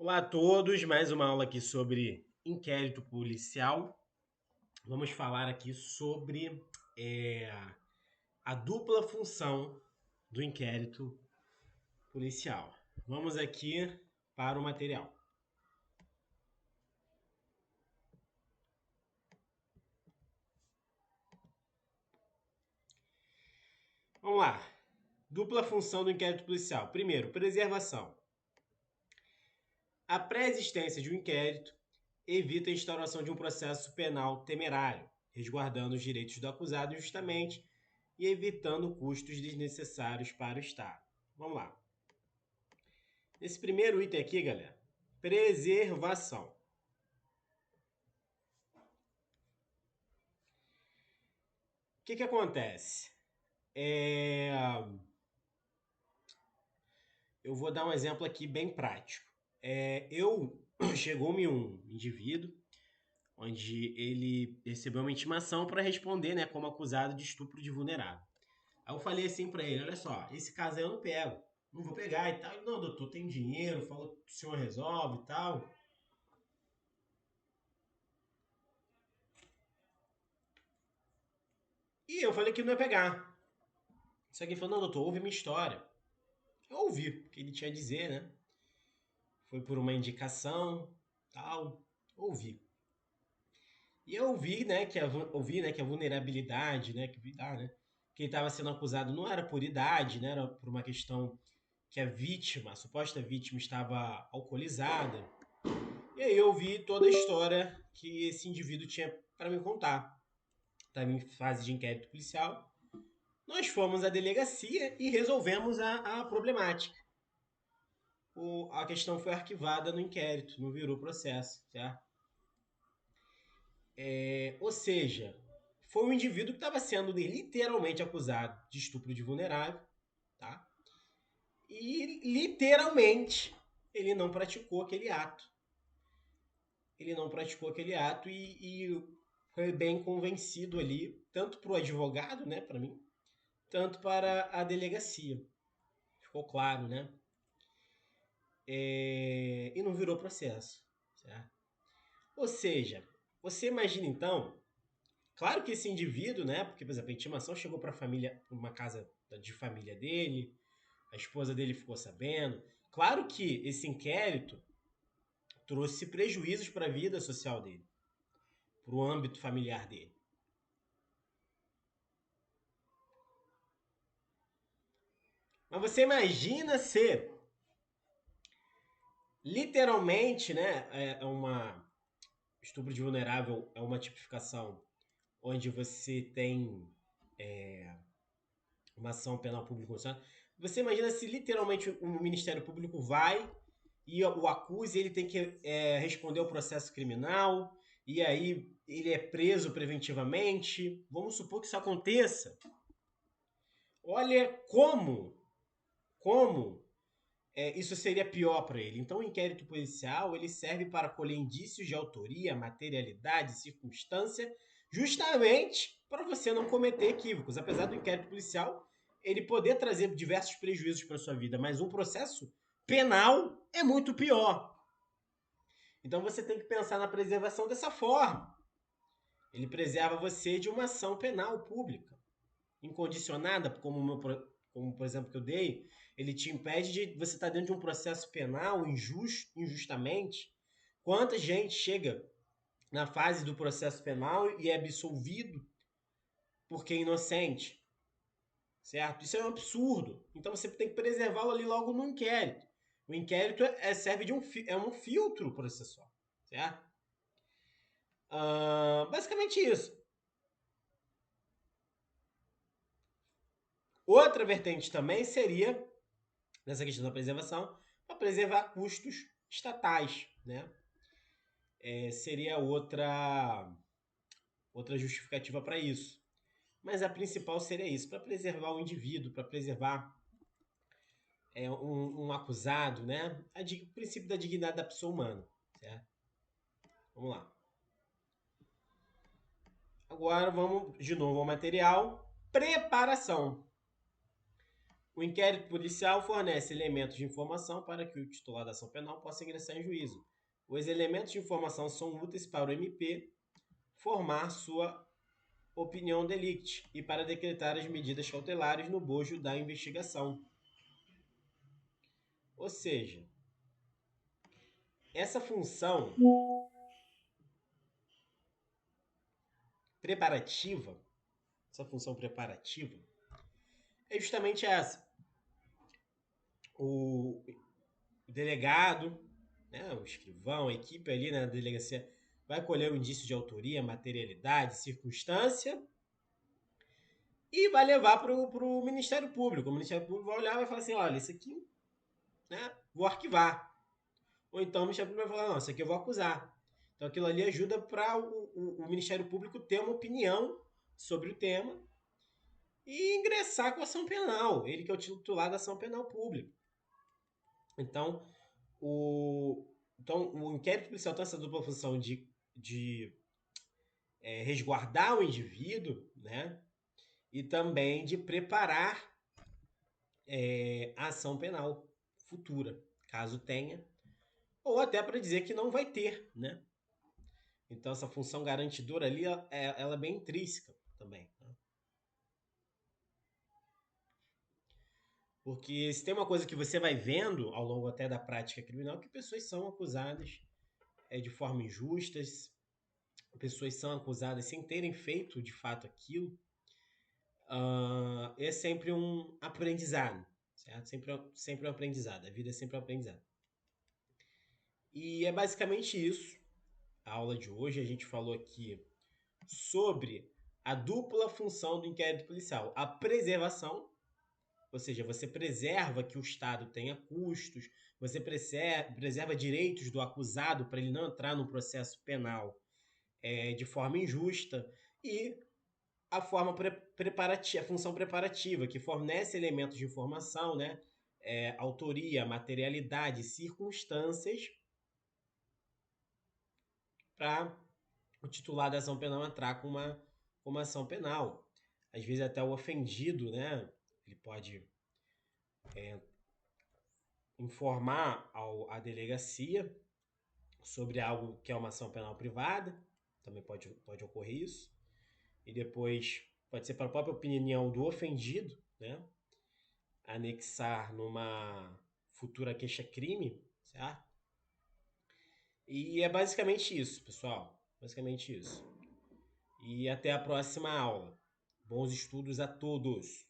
Olá a todos, mais uma aula aqui sobre inquérito policial. Vamos falar aqui sobre é, a dupla função do inquérito policial. Vamos aqui para o material. Vamos lá. Dupla função do inquérito policial. Primeiro, preservação. A pré-existência de um inquérito evita a instauração de um processo penal temerário, resguardando os direitos do acusado injustamente e evitando custos desnecessários para o Estado. Vamos lá. Nesse primeiro item aqui, galera, preservação. O que acontece? Eu vou dar um exemplo aqui bem prático. Chegou-me um indivíduo onde ele recebeu uma intimação para responder, né, como acusado de estupro de vulnerável. Aí eu falei assim para ele, olha só, esse caso aí eu não pego, não vou pegar e tal. Ele, não, doutor, tem dinheiro, falou que o senhor resolve e tal. E eu falei que não ia pegar. Só que ele falou, não, doutor, ouve minha história. Eu ouvi o que ele tinha a dizer, né? Foi por uma indicação, tal, ouvi. E eu ouvi, né, que a vulnerabilidade, né, que ele estava sendo acusado não era por idade, né, era por uma questão que a vítima, a suposta vítima, estava alcoolizada. E aí eu ouvi toda a história que esse indivíduo tinha para me contar. Estava em fase de inquérito policial. Nós fomos à delegacia e resolvemos a problemática. A questão foi arquivada no inquérito, não virou processo, certo? Ou seja, foi um indivíduo que estava sendo literalmente acusado de estupro de vulnerável, tá? E literalmente ele não praticou aquele ato. Ele não praticou aquele ato e foi bem convencido ali, tanto para o advogado, né, para mim, tanto para a delegacia. Ficou claro, né? E não virou processo, certo? Ou seja, você imagina então. Claro que esse indivíduo, né? Porque, por exemplo, a intimação chegou para a família, uma casa de família dele, a esposa dele ficou sabendo. Claro que esse inquérito trouxe prejuízos para a vida social dele, para o âmbito familiar dele. Mas você imagina se, literalmente, né? Uma estupro de vulnerável é uma tipificação onde você tem uma ação penal pública. Você imagina se literalmente o Ministério Público vai e o acusa e ele tem que responder ao processo criminal e aí ele é preso preventivamente. Vamos supor que isso aconteça. Olha como isso seria pior para ele. Então, o inquérito policial ele serve para colher indícios de autoria, materialidade, circunstância, justamente para você não cometer equívocos. Apesar do inquérito policial ele poder trazer diversos prejuízos para sua vida, mas um processo penal é muito pior. Então, você tem que pensar na preservação dessa forma. Ele preserva você de uma ação penal pública incondicionada, como por exemplo que eu dei, ele te impede de você estar dentro de um processo penal injustamente. Quanta gente chega na fase do processo penal e é absolvido porque é inocente, certo? Isso é um absurdo. Então você tem que preservá-lo ali logo no inquérito. O inquérito serve de um filtro processual, certo? Basicamente isso. Outra vertente também seria nessa questão da preservação, para preservar custos estatais, né? Seria outra justificativa para isso. Mas a principal seria isso, para preservar o indivíduo, para preservar um acusado, né? O princípio da dignidade da pessoa humana, certo? Vamos lá. Agora vamos de novo ao material. Preparação. O inquérito policial fornece elementos de informação para que o titular da ação penal possa ingressar em juízo. Os elementos de informação são úteis para o MP formar sua opinião delicti e para decretar as medidas cautelares no bojo da investigação. Ou seja, essa função preparativa, é justamente essa. O delegado, né, o escrivão, a equipe ali na delegacia vai colher o indício de autoria, materialidade, circunstância e vai levar para o Ministério Público. O Ministério Público vai olhar e vai falar assim, olha, isso aqui, né, vou arquivar. Ou então o Ministério Público vai falar, não, isso aqui eu vou acusar. Então aquilo ali ajuda para o Ministério Público ter uma opinião sobre o tema e ingressar com a ação penal. Ele que é o titular da ação penal pública. Então, o inquérito policial tem essa dupla função de resguardar o indivíduo, né? E também de preparar a ação penal futura, caso tenha, ou até para dizer que não vai ter, né? Então essa função garantidora ali, ela é bem intrínseca também. Né? Porque se tem uma coisa que você vai vendo ao longo até da prática criminal, que pessoas são acusadas de forma injustas, pessoas são acusadas sem terem feito de fato aquilo, é sempre um aprendizado, certo? Sempre um aprendizado, a vida é sempre um aprendizado. E é basicamente isso. A aula de hoje a gente falou aqui sobre a dupla função do inquérito policial. A preservação, ou seja, você preserva que o Estado tenha custos, você preserva direitos do acusado para ele não entrar no processo penal de forma injusta, e a forma preparativa, a função preparativa, que fornece elementos de informação, né? Autoria, materialidade, circunstâncias para o titular da ação penal entrar com uma ação penal. Às vezes até o ofendido, né? Ele pode informar à delegacia sobre algo que é uma ação penal privada, também pode ocorrer isso, e depois pode ser para a própria opinião do ofendido, né? Anexar numa futura queixa-crime, certo? E é basicamente isso, pessoal. Basicamente isso. E até a próxima aula. Bons estudos a todos!